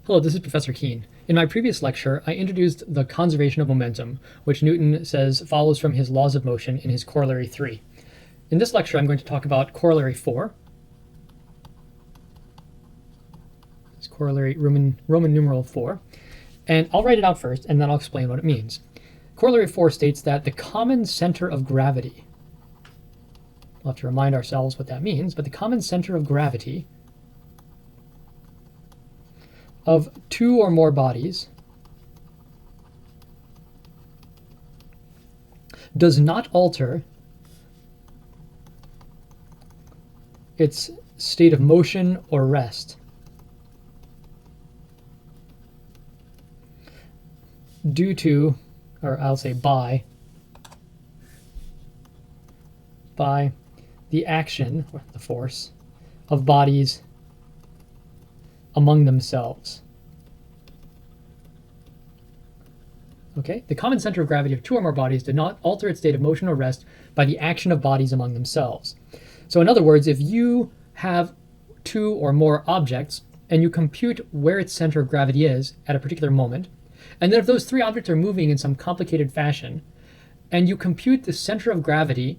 Hello, this is Professor Kuehn. In my previous lecture, I introduced the conservation of momentum, which Newton says follows from his laws of motion in his Corollary 3. In this lecture, I'm going to talk about Corollary 4. It's Corollary Roman numeral 4. And I'll write it out first, and then I'll explain what it means. Corollary 4 states that the common center of gravity, we'll have to remind ourselves what that means, but the common center of gravity of two or more bodies does not alter its state of motion or rest due to, or I'll say by the action, or the force, of bodies among themselves. Okay, the common center of gravity of two or more bodies did not alter its state of motion or rest by the action of bodies among themselves. So in other words, if you have two or more objects and you compute where its center of gravity is at a particular moment, and then if those three objects are moving in some complicated fashion, and you compute the center of gravity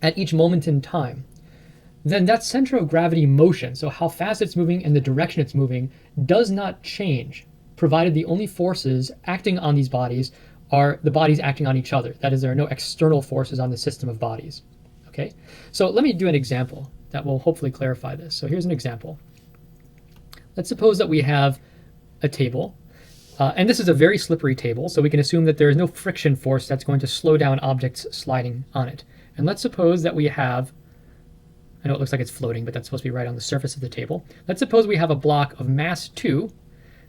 at each moment in time, then that center of gravity motion, so how fast it's moving and the direction it's moving, does not change, provided the only forces acting on these bodies are the bodies acting on each other. That is, there are no external forces on the system of bodies. Okay, so let me do an example that will hopefully clarify this. So here's an example. Let's suppose that we have a table, and this is a very slippery table, so we can assume that there is no friction force that's going to slow down objects sliding on it. And let's suppose that we have, I know it looks like it's floating, but that's supposed to be right on the surface of the table. Let's suppose we have a block of mass 2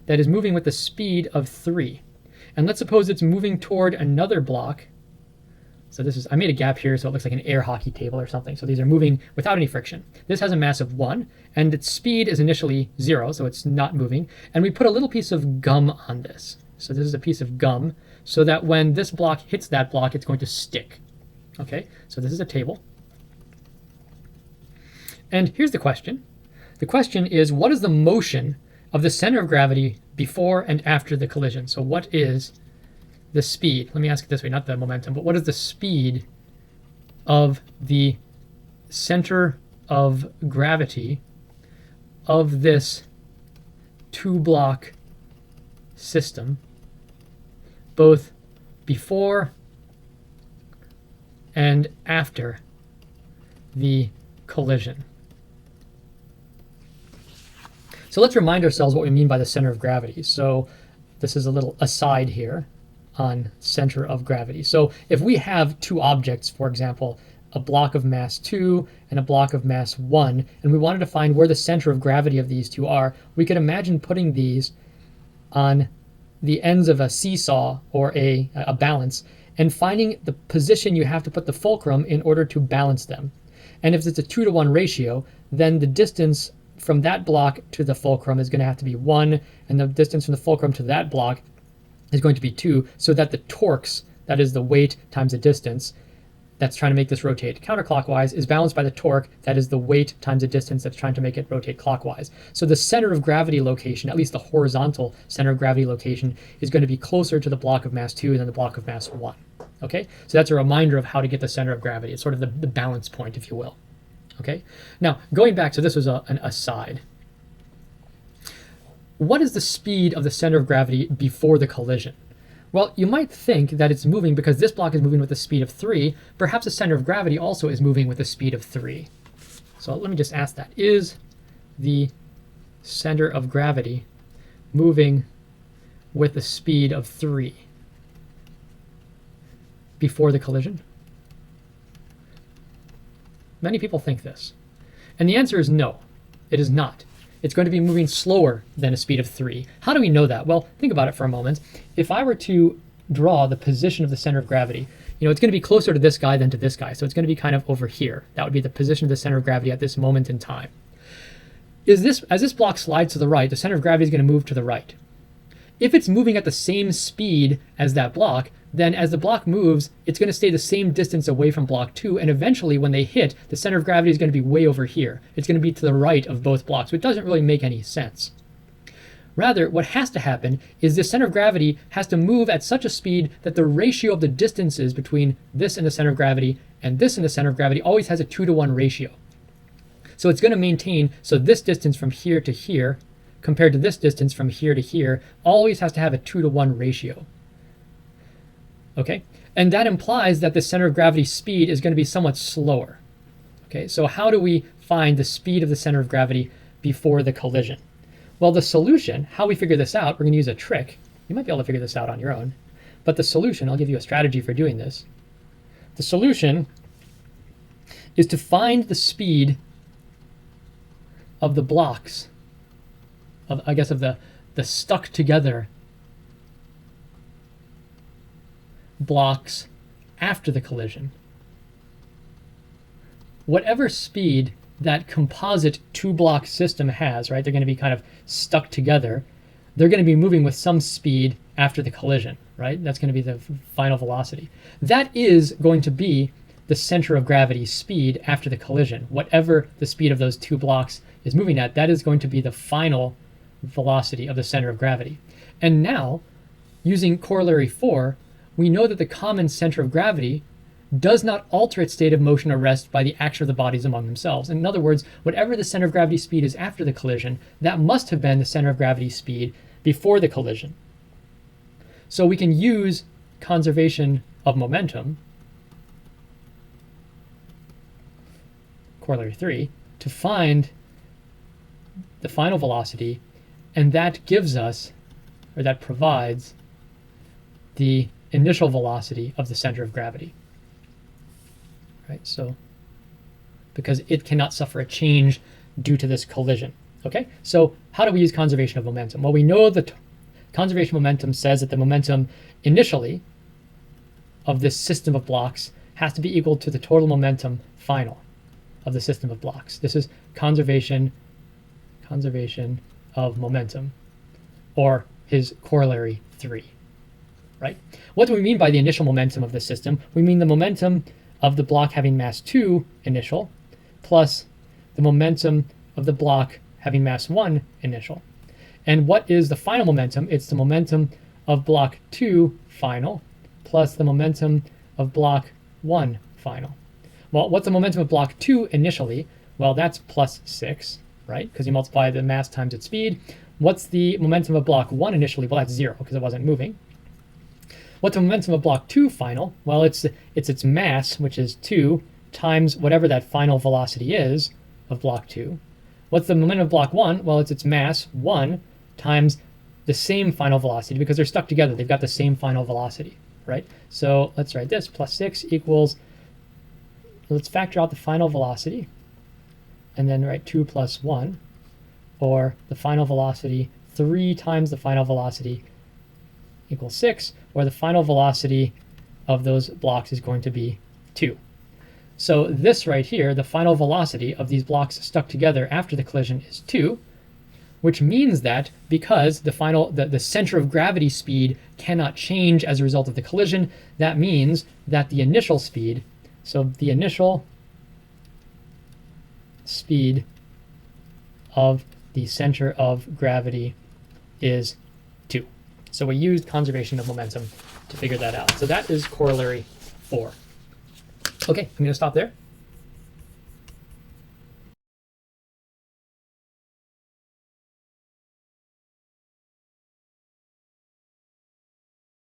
that is moving with the speed of 3. And let's suppose it's moving toward another block. So this is, I made a gap here so it looks like an air hockey table or something. So these are moving without any friction. This has a mass of 1, and its speed is initially 0, so it's not moving. And we put a little piece of gum on this. So this is a piece of gum, so that when this block hits that block, it's going to stick. Okay, so this is a table. And here's the question. The question is, what is the motion of the center of gravity before and after the collision? So what is the speed? Let me ask it this way, not the momentum, but what is the speed of the center of gravity of this two-block system, both before and after the collision? So let's remind ourselves what we mean by the center of gravity. So this is a little aside here on center of gravity. So if we have two objects, for example, a block of mass 2 and a block of mass 1, and we wanted to find where the center of gravity of these two are, we could imagine putting these on the ends of a seesaw or a balance and finding the position you have to put the fulcrum in order to balance them. And if it's a 2-to-1 ratio, then the distance from that block to the fulcrum is going to have to be 1, and the distance from the fulcrum to that block is going to be 2, so that the torques, that is the weight times the distance that's trying to make this rotate counterclockwise, is balanced by the torque, that is the weight times the distance that's trying to make it rotate clockwise. So the center of gravity location, at least the horizontal center of gravity location, is going to be closer to the block of mass 2 than the block of mass 1. Okay, so that's a reminder of how to get the center of gravity. It's sort of the balance point, if you will. Okay, now going back, so this was an aside. What is the speed of the center of gravity before the collision? Well, you might think that it's moving because this block is moving with the speed of 3. Perhaps the center of gravity also is moving with the speed of 3. So let me just ask that. Is the center of gravity moving with the speed of 3 before the collision? Many people think this. And the answer is no, it is not. It's going to be moving slower than a speed of 3. How do we know that? Well, think about it for a moment. If I were to draw the position of the center of gravity, it's going to be closer to this guy than to this guy. So it's going to be kind of over here. That would be the position of the center of gravity at this moment in time. As this block slides to the right, the center of gravity is going to move to the right. If it's moving at the same speed as that block, then as the block moves, it's going to stay the same distance away from block 2, and eventually when they hit, the center of gravity is going to be way over here. It's going to be to the right of both blocks, which doesn't really make any sense. Rather, what has to happen is the center of gravity has to move at such a speed that the ratio of the distances between this and the center of gravity and this and the center of gravity always has a 2-to-1 ratio. So it's going to maintain, so this distance from here to here compared to this distance from here to here always has to have a 2-to-1 ratio. Okay, and that implies that the center of gravity speed is going to be somewhat slower. Okay, so how do we find the speed of the center of gravity before the collision? Well, the solution, how we figure this out, we're going to use a trick. You might be able to figure this out on your own. But the solution, I'll give you a strategy for doing this. The solution is to find the speed of the blocks, of the stuck together blocks after the collision. Whatever speed that composite two-block system has, right, they're going to be kind of stuck together, they're going to be moving with some speed after the collision, right? That's going to be the final velocity. That is going to be the center of gravity speed after the collision. Whatever the speed of those two blocks is moving at, that is going to be the final velocity of the center of gravity. And now, using corollary 4, we know that the common center of gravity does not alter its state of motion or rest by the action of the bodies among themselves. In other words, whatever the center of gravity speed is after the collision, that must have been the center of gravity speed before the collision. So we can use conservation of momentum, corollary 3, to find the final velocity, and that gives us, or that provides, the initial velocity of the center of gravity. Right, so because it cannot suffer a change due to this collision. Okay, so how do we use conservation of momentum? Well, we know that conservation of momentum says that the momentum initially of this system of blocks has to be equal to the total momentum final of the system of blocks. This is conservation of momentum, or his corollary 3. Right? What do we mean by the initial momentum of the system? We mean the momentum of the block having mass 2 initial plus the momentum of the block having mass 1 initial. And what is the final momentum? It's the momentum of block 2 final plus the momentum of block 1 final. Well, what's the momentum of block 2 initially? Well, that's plus 6, right? Because you multiply the mass times its speed. What's the momentum of block 1 initially? Well, that's 0 because it wasn't moving. What's the momentum of block 2 final? Well, it's its mass, which is 2, times whatever that final velocity is of block 2. What's the momentum of block 1? Well, it's its mass, 1, times the same final velocity, because they're stuck together. They've got the same final velocity, right? So let's write this. Plus 6 equals, let's factor out the final velocity, and then write 2 plus 1, or the final velocity, 3 times the final velocity equals 6, or the final velocity of those blocks is going to be 2. So this right here, the final velocity of these blocks stuck together after the collision is 2, which means that because the center of gravity speed cannot change as a result of the collision, that means that the initial speed, so the initial speed of the center of gravity is 2. So we used conservation of momentum to figure that out. So that is corollary 4. Okay, I'm going to stop there.